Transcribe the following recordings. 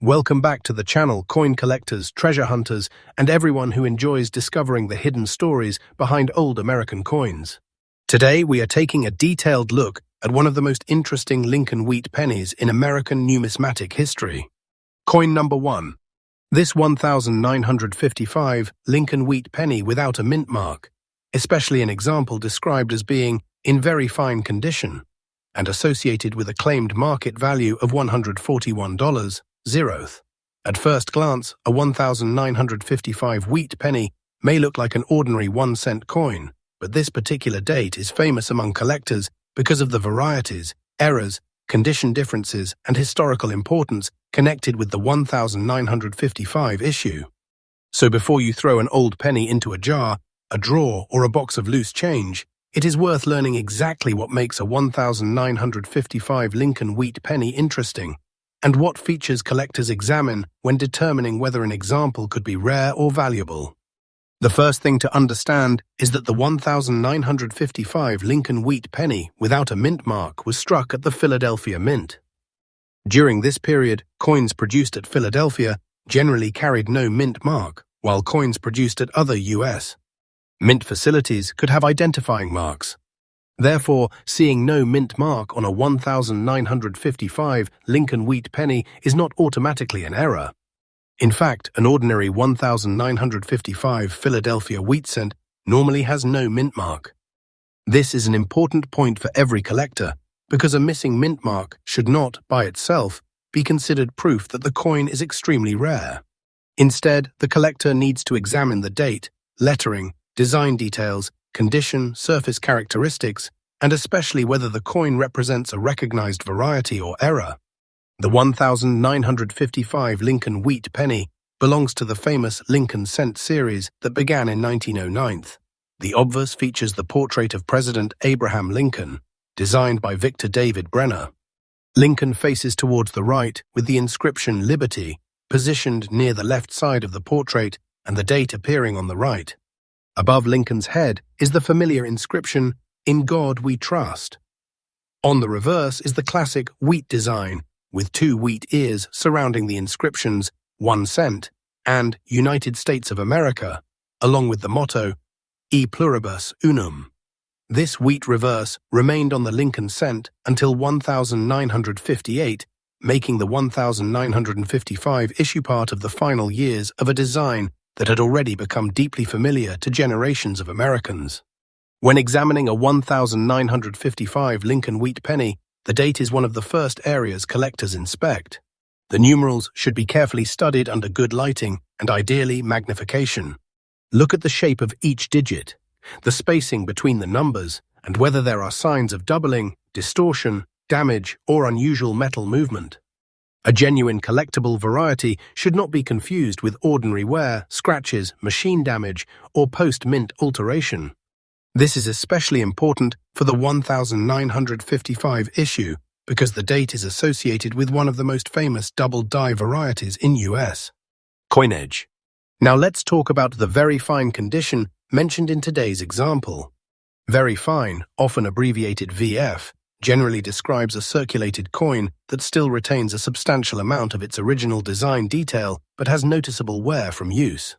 Welcome back to the channel, coin collectors, treasure hunters, and everyone who enjoys discovering the hidden stories behind old American coins. Today we are taking a detailed look at one of the most interesting Lincoln Wheat pennies in American numismatic history. Coin number 1. This 1955 Lincoln Wheat penny without a mint mark, especially an example described as being in very fine condition, and associated with a claimed market value of $141. At first glance, a 1955 wheat penny may look like an ordinary 1-cent coin, but this particular date is famous among collectors because of the varieties, errors, condition differences, and historical importance connected with the 1955 issue. So before you throw an old penny into a jar, a drawer, or a box of loose change, it is worth learning exactly what makes a 1955 Lincoln Wheat penny interesting, and what features collectors examine when determining whether an example could be rare or valuable. The first thing to understand is that the 1955 Lincoln Wheat penny without a mint mark was struck at the Philadelphia Mint. During this period, coins produced at Philadelphia generally carried no mint mark, while coins produced at other U.S. mint facilities could have identifying marks. Therefore, seeing no mint mark on a 1955 Lincoln Wheat penny is not automatically an error. In fact, an ordinary 1955 Philadelphia wheat cent normally has no mint mark. This is an important point for every collector, because a missing mint mark should not, by itself, be considered proof that the coin is extremely rare. Instead, the collector needs to examine the date, lettering, design details, condition, surface characteristics, and especially whether the coin represents a recognized variety or error. The 1955 Lincoln Wheat penny belongs to the famous Lincoln Cent series that began in 1909. The obverse features the portrait of President Abraham Lincoln, designed by Victor David Brenner. Lincoln faces towards the right with the inscription Liberty positioned near the left side of the portrait and the date appearing on the right. Above Lincoln's head is the familiar inscription, "In God We Trust." On the reverse is the classic wheat design, with 2 wheat ears surrounding the inscriptions 1 cent and United States of America, along with the motto, E pluribus unum. This wheat reverse remained on the Lincoln Cent until 1958, making the 1955 issue part of the final years of a design that had already become deeply familiar to generations of Americans. When examining a 1955 Lincoln Wheat penny, the date is one of the first areas collectors inspect. The numerals should be carefully studied under good lighting and ideally magnification. Look at the shape of each digit, the spacing between the numbers, and whether there are signs of doubling, distortion, damage, or unusual metal movement. A genuine collectible variety should not be confused with ordinary wear, scratches, machine damage, or post-mint alteration. This is especially important for the 1955 issue because the date is associated with one of the most famous double-die varieties in U.S. coinage. Now let's talk about the very fine condition mentioned in today's example. Very fine, often abbreviated VF, generally describes a circulated coin that still retains a substantial amount of its original design detail but has noticeable wear from use.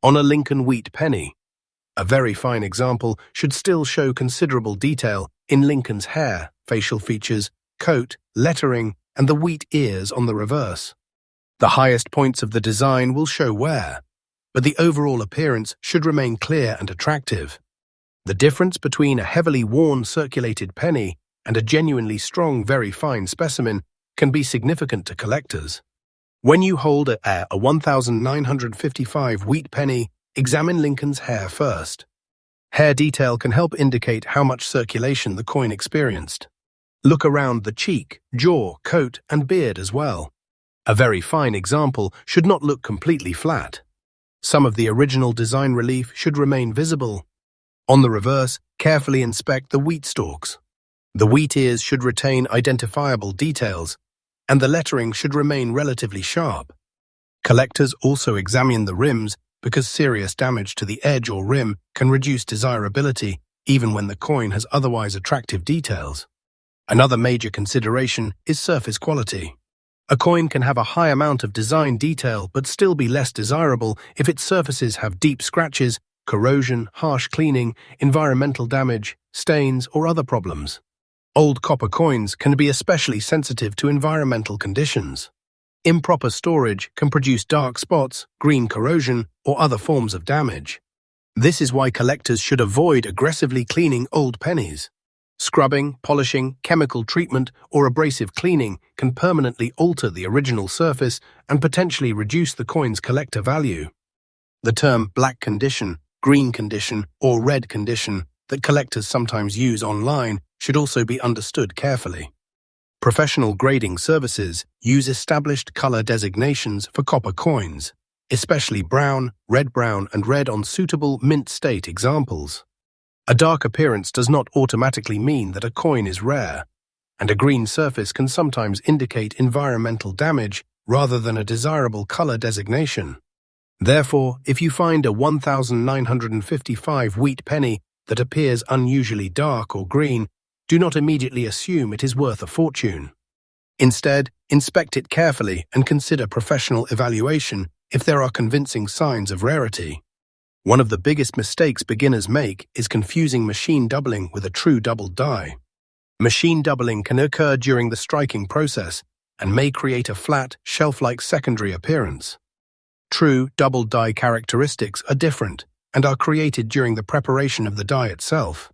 On a Lincoln Wheat penny, a very fine example should still show considerable detail in Lincoln's hair, facial features, coat, lettering, and the wheat ears on the reverse. The highest points of the design will show wear, but the overall appearance should remain clear and attractive. The difference between a heavily worn circulated penny and a genuinely strong, very fine specimen can be significant to collectors. When you hold a 1955 wheat penny, examine Lincoln's hair first. Hair detail can help indicate how much circulation the coin experienced. Look around the cheek, jaw, coat, and beard as well. A very fine example should not look completely flat. Some of the original design relief should remain visible. On the reverse, carefully inspect the wheat stalks. The wheat ears should retain identifiable details, and the lettering should remain relatively sharp. Collectors also examine the rims because serious damage to the edge or rim can reduce desirability even when the coin has otherwise attractive details. Another major consideration is surface quality. A coin can have a high amount of design detail but still be less desirable if its surfaces have deep scratches, corrosion, harsh cleaning, environmental damage, stains, or other problems. Old copper coins can be especially sensitive to environmental conditions. Improper storage can produce dark spots, green corrosion, or other forms of damage. This is why collectors should avoid aggressively cleaning old pennies. Scrubbing, polishing, chemical treatment, or abrasive cleaning can permanently alter the original surface and potentially reduce the coin's collector value. The term black condition, green condition, or red condition that collectors sometimes use online should also be understood carefully. Professional grading services use established color designations for copper coins, especially brown, and red on suitable mint state examples. A dark appearance does not automatically mean that a coin is rare, and a green surface can sometimes indicate environmental damage rather than a desirable color designation. Therefore, if you find a 1955 wheat penny that appears unusually dark or green, do not immediately assume it is worth a fortune. Instead, inspect it carefully and consider professional evaluation if there are convincing signs of rarity. One of the biggest mistakes beginners make is confusing machine doubling with a true doubled die. Machine doubling can occur during the striking process and may create a flat, shelf-like secondary appearance. True doubled die characteristics are different and are created during the preparation of the die itself.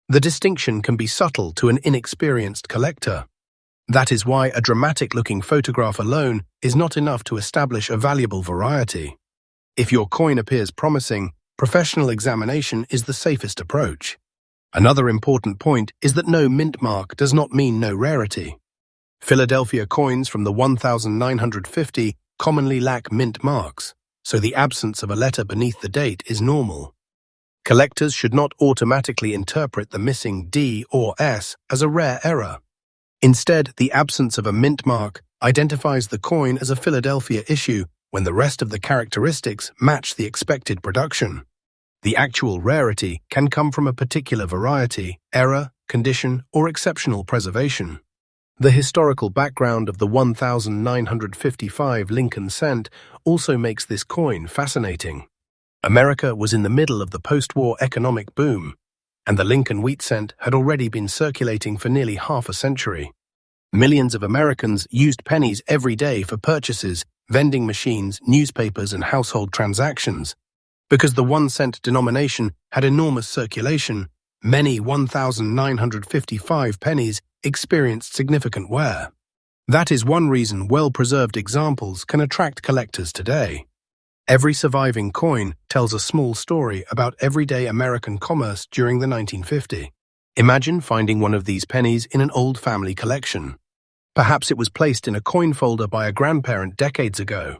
The distinction can be subtle to an inexperienced collector. That is why a dramatic-looking photograph alone is not enough to establish a valuable variety. If your coin appears promising, professional examination is the safest approach. Another important point is that no mint mark does not mean no rarity. Philadelphia coins from the 1950 commonly lack mint marks, so the absence of a letter beneath the date is normal. Collectors should not automatically interpret the missing D or S as a rare error. Instead, the absence of a mint mark identifies the coin as a Philadelphia issue when the rest of the characteristics match the expected production. The actual rarity can come from a particular variety, error, condition, or exceptional preservation. The historical background of the 1955 Lincoln cent also makes this coin fascinating. America was in the middle of the post-war economic boom, and the Lincoln wheat cent had already been circulating for nearly half a century. Millions of Americans used pennies every day for purchases, vending machines, newspapers, and household transactions. Because the 1 cent denomination had enormous circulation, many 1955 pennies experienced significant wear. That is one reason well-preserved examples can attract collectors today. Every surviving coin tells a small story about everyday American commerce during the 1950s. Imagine finding one of these pennies in an old family collection. Perhaps it was placed in a coin folder by a grandparent decades ago.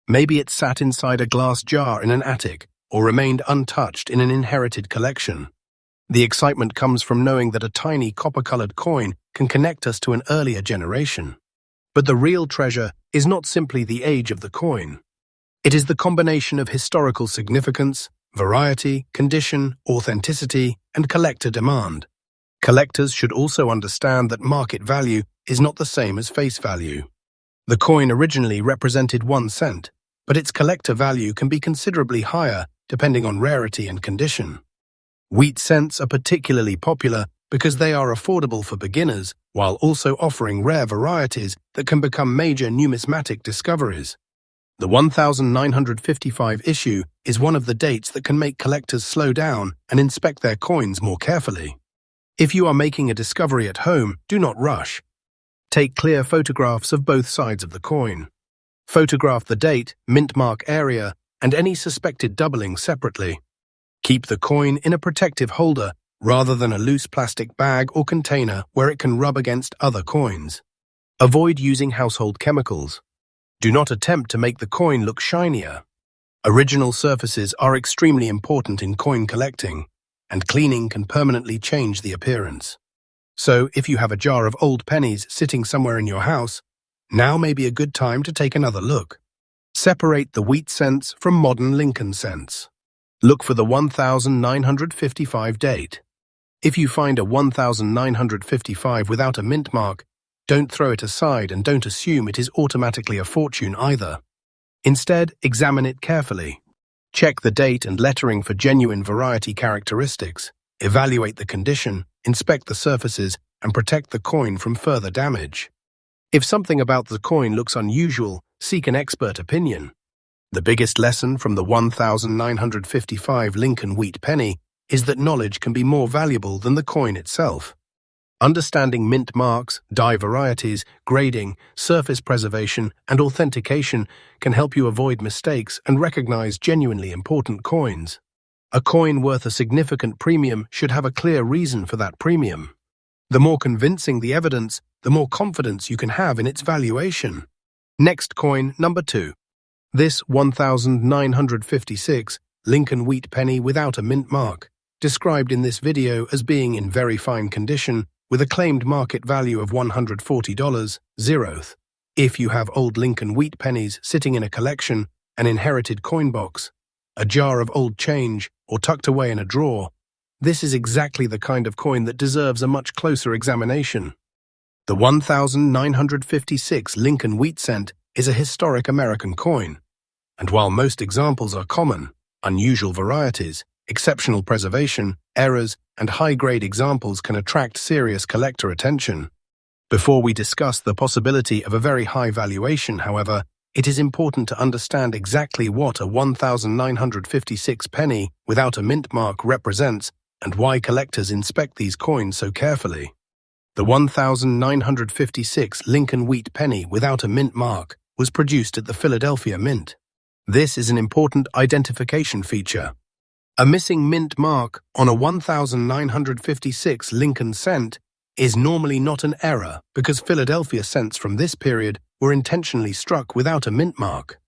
Maybe it sat inside a glass jar in an attic or remained untouched in an inherited collection. The excitement comes from knowing that a tiny copper-colored coin can connect us to an earlier generation. But the real treasure is not simply the age of the coin. It is the combination of historical significance, variety, condition, authenticity, and collector demand. Collectors should also understand that market value is not the same as face value. The coin originally represented 1 cent, but its collector value can be considerably higher depending on rarity and condition. Wheat cents are particularly popular because they are affordable for beginners while also offering rare varieties that can become major numismatic discoveries. The 1955 issue is one of the dates that can make collectors slow down and inspect their coins more carefully. If you are making a discovery at home, do not rush. Take clear photographs of both sides of the coin. Photograph the date, mint mark area, and any suspected doubling separately. Keep the coin in a protective holder rather than a loose plastic bag or container where it can rub against other coins. Avoid using household chemicals. Do not attempt to make the coin look shinier. Original surfaces are extremely important in coin collecting, and cleaning can permanently change the appearance. So, if you have a jar of old pennies sitting somewhere in your house, now may be a good time to take another look. Separate the wheat cents from modern Lincoln cents. Look for the 1955 date. If you find a 1955 without a mint mark, don't throw it aside and don't assume it is automatically a fortune either. Instead, examine it carefully. Check the date and lettering for genuine variety characteristics. Evaluate the condition, inspect the surfaces, and protect the coin from further damage. If something about the coin looks unusual, seek an expert opinion. The biggest lesson from the 1955 Lincoln Wheat Penny is that knowledge can be more valuable than the coin itself. Understanding mint marks, die varieties, grading, surface preservation, and authentication can help you avoid mistakes and recognize genuinely important coins. A coin worth a significant premium should have a clear reason for that premium. The more convincing the evidence, the more confidence you can have in its valuation. Next coin, number 2. This 1956 Lincoln Wheat Penny without a mint mark, described in this video as being in very fine condition, with a claimed market value of $140, zeroth. If you have old Lincoln Wheat Pennies sitting in a collection, an inherited coin box, a jar of old change, or tucked away in a drawer, this is exactly the kind of coin that deserves a much closer examination. The 1956 Lincoln Wheat Cent is a historic American coin, and while most examples are common, unusual varieties, exceptional preservation, errors, and high-grade examples can attract serious collector attention. Before we discuss the possibility of a very high valuation, however, it is important to understand exactly what a 1956 penny without a mint mark represents and why collectors inspect these coins so carefully. The 1956 Lincoln Wheat Penny without a mint mark was produced at the Philadelphia Mint. This is an important identification feature. A missing mint mark on a 1956 Lincoln cent is normally not an error because Philadelphia cents from this period were intentionally struck without a mint mark.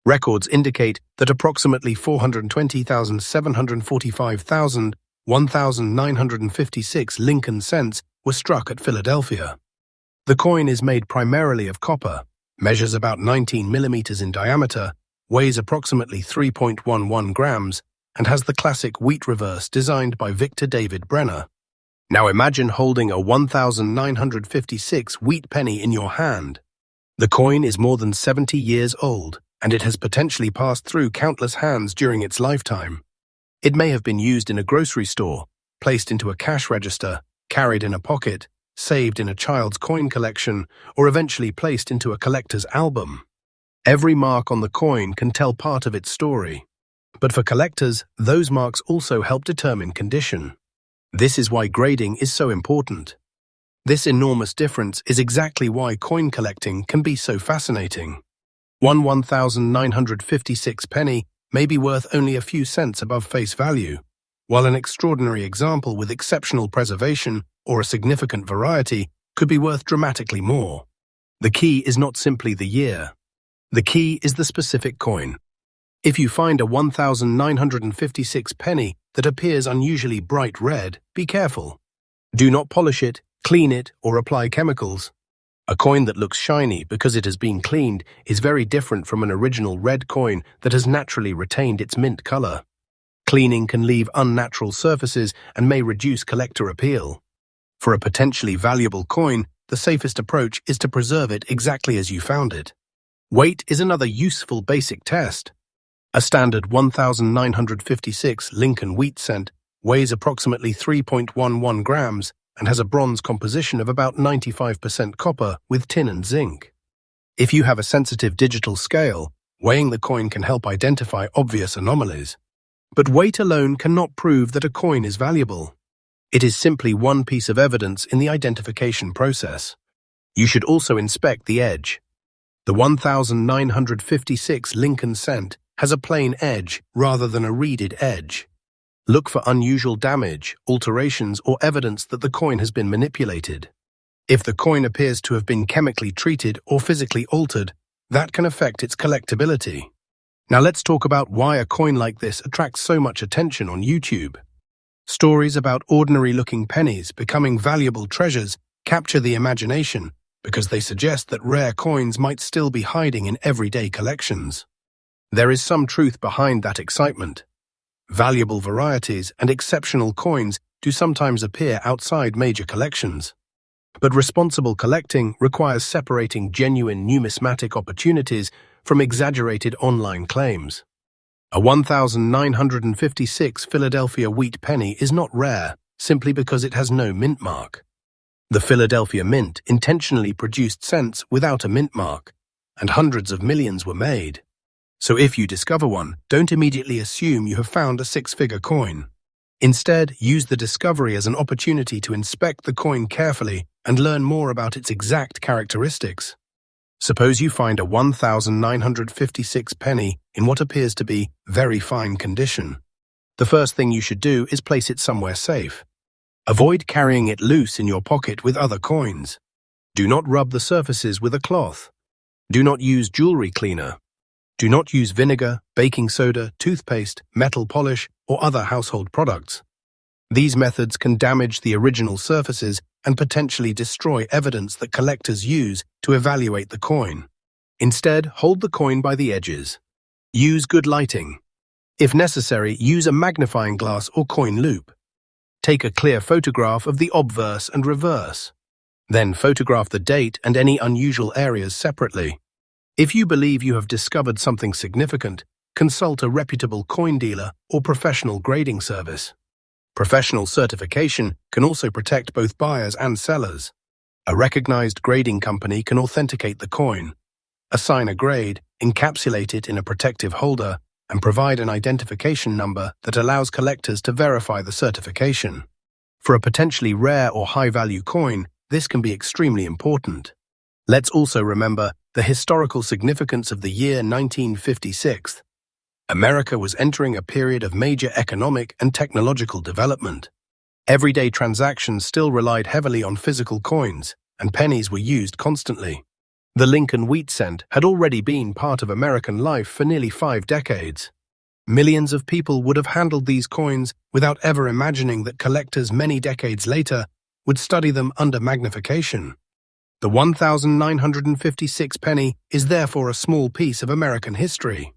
Records indicate that approximately 420,745,000 1956 Lincoln cents were struck at Philadelphia. The coin is made primarily of copper, measures about 19 millimeters in diameter, weighs approximately 3.11 grams, and has the classic wheat reverse designed by Victor David Brenner. Now imagine holding a 1956 wheat penny in your hand. The coin is more than 70 years old, and it has potentially passed through countless hands during its lifetime. It may have been used in a grocery store, placed into a cash register, carried in a pocket, saved in a child's coin collection, or eventually placed into a collector's album. Every mark on the coin can tell part of its story. But for collectors, those marks also help determine condition. This is why grading is so important. This enormous difference is exactly why coin collecting can be so fascinating. One 1956 penny may be worth only a few cents above face value, while an extraordinary example with exceptional preservation or a significant variety could be worth dramatically more. The key is not simply the year. The key is the specific coin. If you find a 1956 penny that appears unusually bright red, be careful. Do not polish it, clean it, or apply chemicals. A coin that looks shiny because it has been cleaned is very different from an original red coin that has naturally retained its mint color. Cleaning can leave unnatural surfaces and may reduce collector appeal. For a potentially valuable coin, the safest approach is to preserve it exactly as you found it. Weight is another useful basic test. A standard 1956 Lincoln Wheat Cent weighs approximately 3.11 grams and has a bronze composition of about 95% copper with tin and zinc. If you have a sensitive digital scale, weighing the coin can help identify obvious anomalies. But weight alone cannot prove that a coin is valuable. It is simply one piece of evidence in the identification process. You should also inspect the edge. The 1956 Lincoln cent has a plain edge rather than a reeded edge. Look for unusual damage, alterations, or evidence that the coin has been manipulated. If the coin appears to have been chemically treated or physically altered, that can affect its collectability. Now let's talk about why a coin like this attracts so much attention on YouTube. Stories about ordinary-looking pennies becoming valuable treasures capture the imagination because they suggest that rare coins might still be hiding in everyday collections. There is some truth behind that excitement. Valuable varieties and exceptional coins do sometimes appear outside major collections. But responsible collecting requires separating genuine numismatic opportunities from exaggerated online claims. A 1956 Philadelphia wheat penny is not rare simply because it has no mint mark. The Philadelphia Mint intentionally produced cents without a mint mark, and hundreds of millions were made. So if you discover one, don't immediately assume you have found a six-figure coin. Instead, use the discovery as an opportunity to inspect the coin carefully and learn more about its exact characteristics. Suppose you find a 1956 penny in what appears to be very fine condition. The first thing you should do is place it somewhere safe. Avoid carrying it loose in your pocket with other coins. Do not rub the surfaces with a cloth. Do not use jewelry cleaner. Do not use vinegar, baking soda, toothpaste, metal polish, or other household products. These methods can damage the original surfaces and potentially destroy evidence that collectors use to evaluate the coin. Instead, hold the coin by the edges. Use good lighting. If necessary, use a magnifying glass or coin loupe. Take a clear photograph of the obverse and reverse. Then photograph the date and any unusual areas separately. If you believe you have discovered something significant, consult a reputable coin dealer or professional grading service. Professional certification can also protect both buyers and sellers. A recognized grading company can authenticate the coin, assign a grade, encapsulate it in a protective holder, and provide an identification number that allows collectors to verify the certification. For a potentially rare or high-value coin, this can be extremely important. Let's also remember the historical significance of the year 1956. America was entering a period of major economic and technological development. Everyday transactions still relied heavily on physical coins, and pennies were used constantly. The Lincoln wheat cent had already been part of American life for nearly 5 decades. Millions of people would have handled these coins without ever imagining that collectors many decades later would study them under magnification. The 1956 penny is therefore a small piece of American history.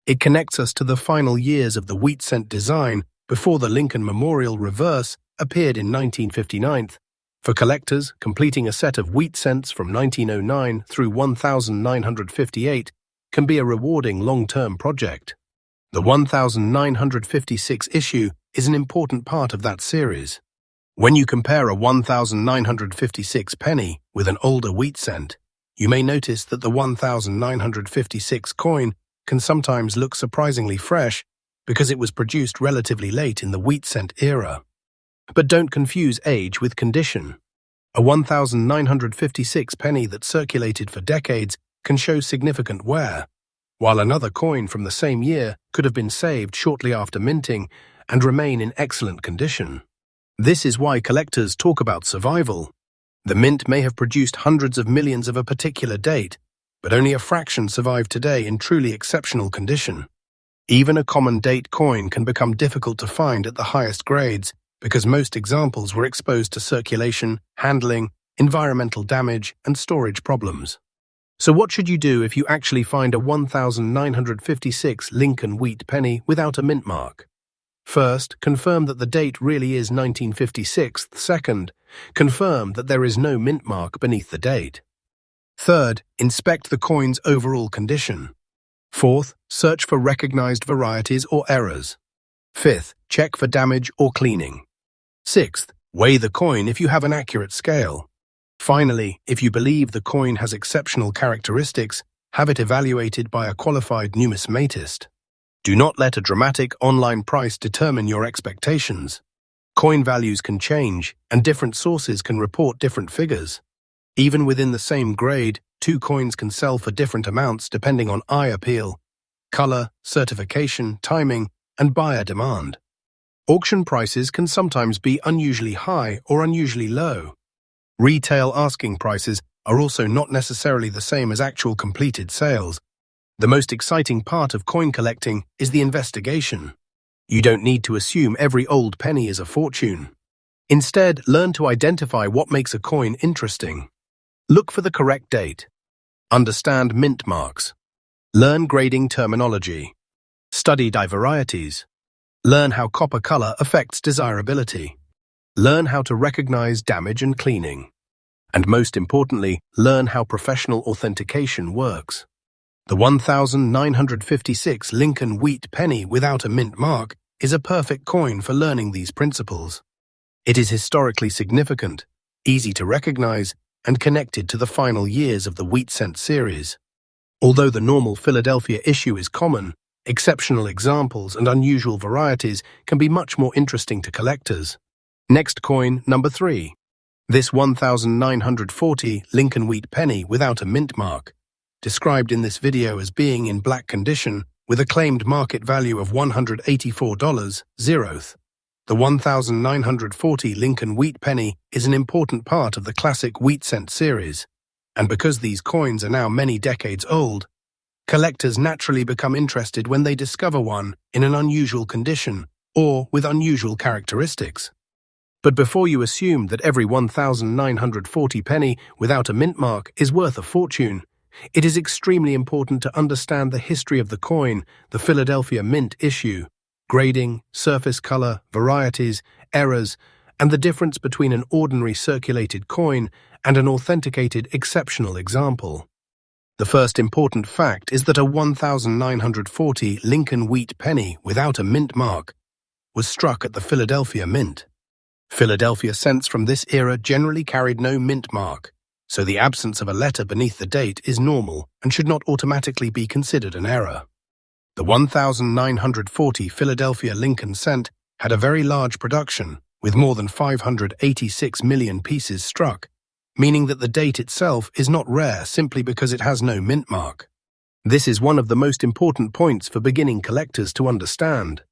It connects us to the final years of the wheat cent design before the Lincoln Memorial reverse appeared in 1959. For collectors, completing a set of wheat cents from 1909 through 1958 can be a rewarding long-term project. The 1956 issue is an important part of that series. When you compare a 1956 penny with an older wheat cent, you may notice that the 1956 coin can sometimes look surprisingly fresh because it was produced relatively late in the wheat cent era. But don't confuse age with condition. A 1956 penny that circulated for decades can show significant wear, while another coin from the same year could have been saved shortly after minting and remain in excellent condition. This is why collectors talk about survival. The mint may have produced hundreds of millions of a particular date, but only a fraction survive today in truly exceptional condition. Even a common date coin can become difficult to find at the highest grades because most examples were exposed to circulation, handling, environmental damage, and storage problems. So what should you do if you actually find a 1956 Lincoln wheat penny without a mint mark? First, confirm that the date really is 1956. Second, confirm that there is no mint mark beneath the date. Third, inspect the coin's overall condition. Fourth, search for recognized varieties or errors. Fifth, check for damage or cleaning. Sixth, weigh the coin if you have an accurate scale. Finally, if you believe the coin has exceptional characteristics, have it evaluated by a qualified numismatist. Do not let a dramatic online price determine your expectations. Coin values can change, and different sources can report different figures. Even within the same grade, 2 coins can sell for different amounts depending on eye appeal, color, certification, timing, and buyer demand. Auction prices can sometimes be unusually high or unusually low. Retail asking prices are also not necessarily the same as actual completed sales. The most exciting part of coin collecting is the investigation. You don't need to assume every old penny is a fortune. Instead, learn to identify what makes a coin interesting. Look for the correct date. Understand mint marks. Learn grading terminology. Study varieties. Learn how copper color affects desirability. Learn how to recognize damage and cleaning. And most importantly, learn how professional authentication works. The 1956 Lincoln Wheat Penny without a mint mark is a perfect coin for learning these principles. It is historically significant, easy to recognize, and connected to the final years of the wheat cent series. Although the normal Philadelphia issue is common, exceptional examples and unusual varieties can be much more interesting to collectors. Next coin, number 3. This 1940 Lincoln Wheat Penny without a mint mark, described in this video as being in black condition with a claimed market value of $184. The 1940 Lincoln Wheat Penny is an important part of the classic wheat cent series, and because these coins are now many decades old, collectors naturally become interested when they discover one in an unusual condition or with unusual characteristics. But before you assume that every 1940 penny without a mint mark is worth a fortune, it is extremely important to understand the history of the coin, the Philadelphia Mint issue, grading, surface color, varieties, errors, and the difference between an ordinary circulated coin and an authenticated exceptional example. The first important fact is that a 1940 Lincoln Wheat Penny without a mint mark was struck at the Philadelphia Mint. Philadelphia cents from this era generally carried no mint mark, so the absence of a letter beneath the date is normal and should not automatically be considered an error. The 1940 Philadelphia Lincoln cent had a very large production, with more than 586 million pieces struck, meaning that the date itself is not rare simply because it has no mint mark. This is one of the most important points for beginning collectors to understand.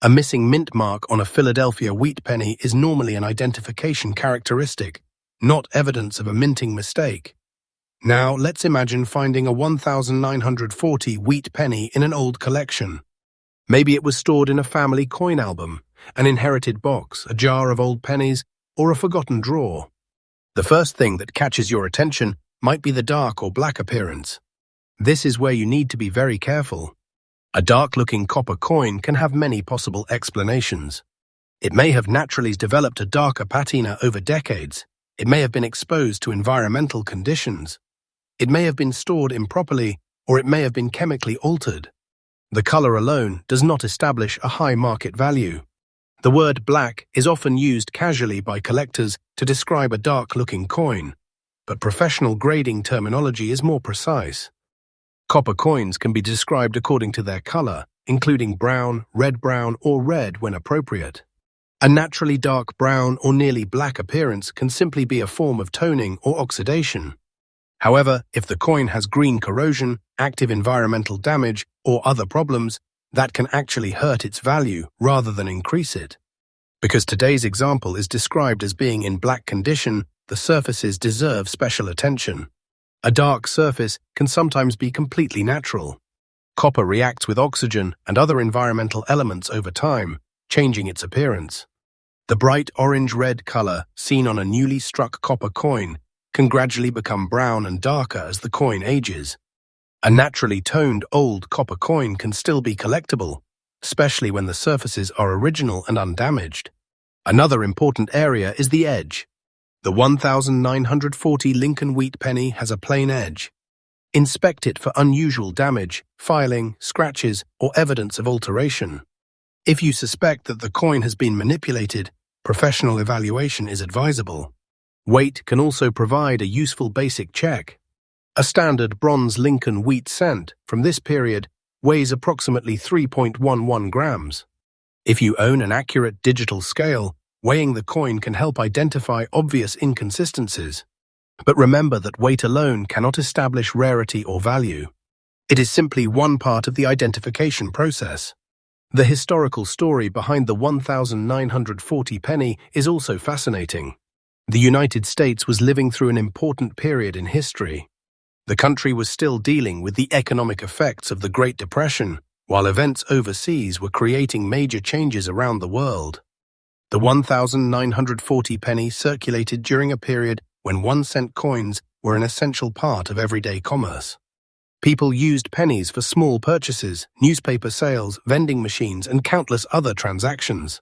A missing mint mark on a Philadelphia wheat penny is normally an identification characteristic, not evidence of a minting mistake. Now, let's imagine finding a 1940 wheat penny in an old collection. Maybe it was stored in a family coin album, an inherited box, a jar of old pennies, or a forgotten drawer. The first thing that catches your attention might be the dark or black appearance. This is where you need to be very careful. A dark-looking copper coin can have many possible explanations. It may have naturally developed a darker patina over decades. It may have been exposed to environmental conditions. It may have been stored improperly, or it may have been chemically altered. The color alone does not establish a high market value. The word black is often used casually by collectors to describe a dark-looking coin, but professional grading terminology is more precise. Copper coins can be described according to their color, including brown, red-brown, or red when appropriate. A naturally dark brown or nearly black appearance can simply be a form of toning or oxidation. However, if the coin has green corrosion, active environmental damage, or other problems, that can actually hurt its value rather than increase it. Because today's example is described as being in black condition, the surfaces deserve special attention. A dark surface can sometimes be completely natural. Copper reacts with oxygen and other environmental elements over time, changing its appearance. The bright orange-red color seen on a newly struck copper coin can gradually become brown and darker as the coin ages. A naturally toned old copper coin can still be collectible, especially when the surfaces are original and undamaged. Another important area is the edge. The 1940 Lincoln Wheat Penny has a plain edge. Inspect it for unusual damage, filing, scratches, or evidence of alteration. If you suspect that the coin has been manipulated, professional evaluation is advisable. Weight can also provide a useful basic check. A standard bronze Lincoln wheat cent from this period weighs approximately 3.11 grams. If you own an accurate digital scale, weighing the coin can help identify obvious inconsistencies. But remember that weight alone cannot establish rarity or value. It is simply one part of the identification process. The historical story behind the 1940 penny is also fascinating. The United States was living through an important period in history. The country was still dealing with the economic effects of the Great Depression, while events overseas were creating major changes around the world. The 1940 penny circulated during a period when 1-cent coins were an essential part of everyday commerce. People used pennies for small purchases, newspaper sales, vending machines, and countless other transactions.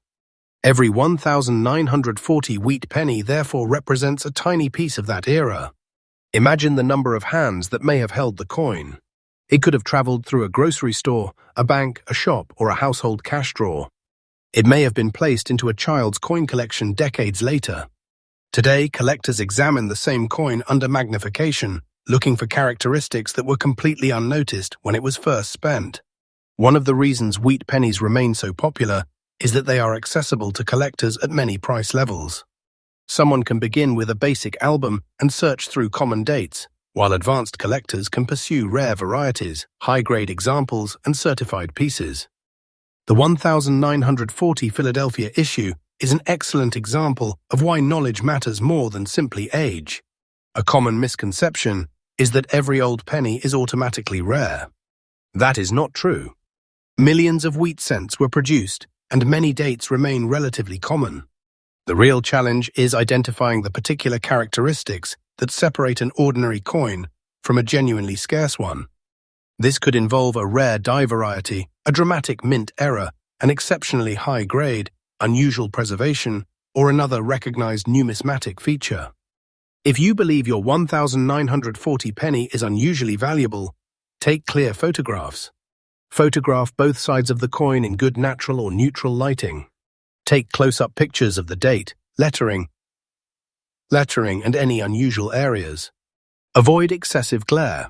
Every 1,940 wheat penny therefore represents a tiny piece of that era. Imagine the number of hands that may have held the coin. It could have traveled through a grocery store, a bank, a shop, or a household cash drawer. It may have been placed into a child's coin collection decades later. Today, collectors examine the same coin under magnification, looking for characteristics that were completely unnoticed when it was first spent. One of the reasons wheat pennies remain so popular is that they are accessible to collectors at many price levels. Someone can begin with a basic album and search through common dates, while advanced collectors can pursue rare varieties, high-grade examples, and certified pieces. The 1940 Philadelphia issue is an excellent example of why knowledge matters more than simply age. A common misconception is that every old penny is automatically rare. That is not true. Millions of wheat cents were produced, and many dates remain relatively common. The real challenge is identifying the particular characteristics that separate an ordinary coin from a genuinely scarce one. This could involve a rare die variety, a dramatic mint error, an exceptionally high grade, unusual preservation, or another recognized numismatic feature. If you believe your 1940 penny is unusually valuable, take clear photographs. Photograph both sides of the coin in good natural or neutral lighting. Take close-up pictures of the date, lettering, and any unusual areas. Avoid excessive glare.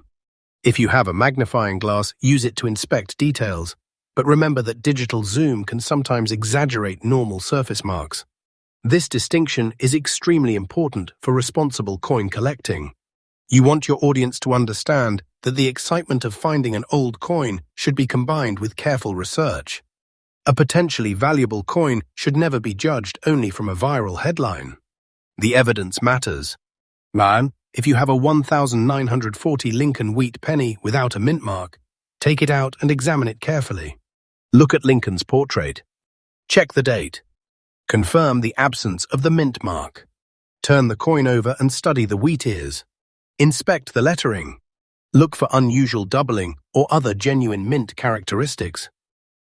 If you have a magnifying glass, use it to inspect details, but remember that digital zoom can sometimes exaggerate normal surface marks. This distinction is extremely important for responsible coin collecting. You want your audience to understand that the excitement of finding an old coin should be combined with careful research. A potentially valuable coin should never be judged only from a viral headline. The evidence matters. Man, if you have a 1940 Lincoln Wheat Penny without a mint mark, take it out and examine it carefully. Look at Lincoln's portrait. Check the date. Confirm the absence of the mint mark. Turn the coin over and study the wheat ears. Inspect the lettering. Look for unusual doubling or other genuine mint characteristics.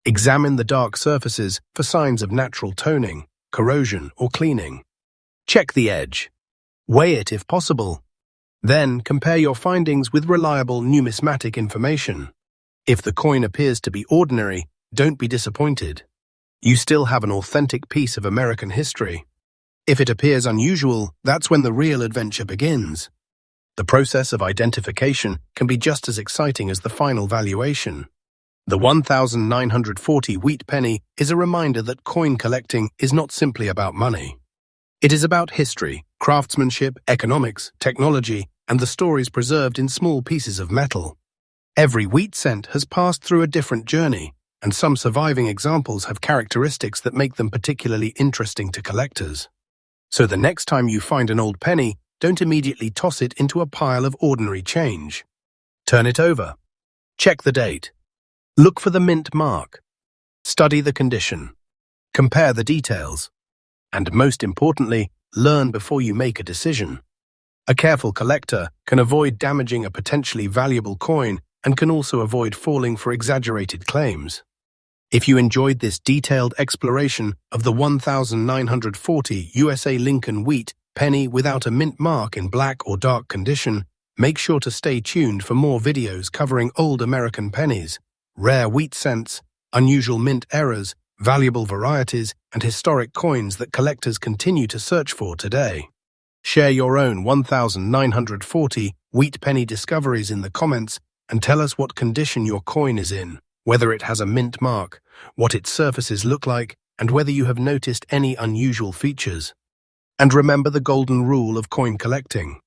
Examine the dark surfaces for signs of natural toning, corrosion, or cleaning. Check the edge. Weigh it if possible. Then compare your findings with reliable numismatic information. If the coin appears to be ordinary, don't be disappointed. You still have an authentic piece of American history. If it appears unusual, that's when the real adventure begins. The process of identification can be just as exciting as the final valuation. The 1940 Wheat Penny is a reminder that coin collecting is not simply about money. It is about history, craftsmanship, economics, technology, and the stories preserved in small pieces of metal. Every wheat cent has passed through a different journey, and some surviving examples have characteristics that make them particularly interesting to collectors. So the next time you find an old penny, don't immediately toss it into a pile of ordinary change. Turn it over. Check the date. Look for the mint mark. Study the condition. Compare the details. And most importantly, learn before you make a decision. A careful collector can avoid damaging a potentially valuable coin and can also avoid falling for exaggerated claims. If you enjoyed this detailed exploration of the 1940 USA Lincoln Wheat Penny without a mint mark in black or dark condition, make sure to stay tuned for more videos covering old American pennies, rare wheat cents, unusual mint errors, valuable varieties, and historic coins that collectors continue to search for today. Share your own 1940 wheat penny discoveries in the comments and tell us what condition your coin is in, whether it has a mint mark, what its surfaces look like, and whether you have noticed any unusual features. And remember the golden rule of coin collecting.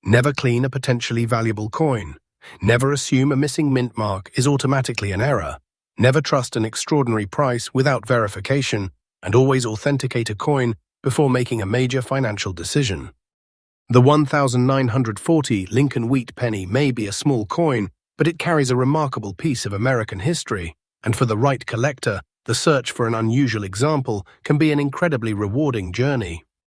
Never clean a potentially valuable coin. Never assume a missing mint mark is automatically an error. Never trust an extraordinary price without verification, and always authenticate a coin before making a major financial decision. The 1940 Lincoln Wheat Penny may be a small coin, but it carries a remarkable piece of American history, and for the right collector, the search for an unusual example can be an incredibly rewarding journey.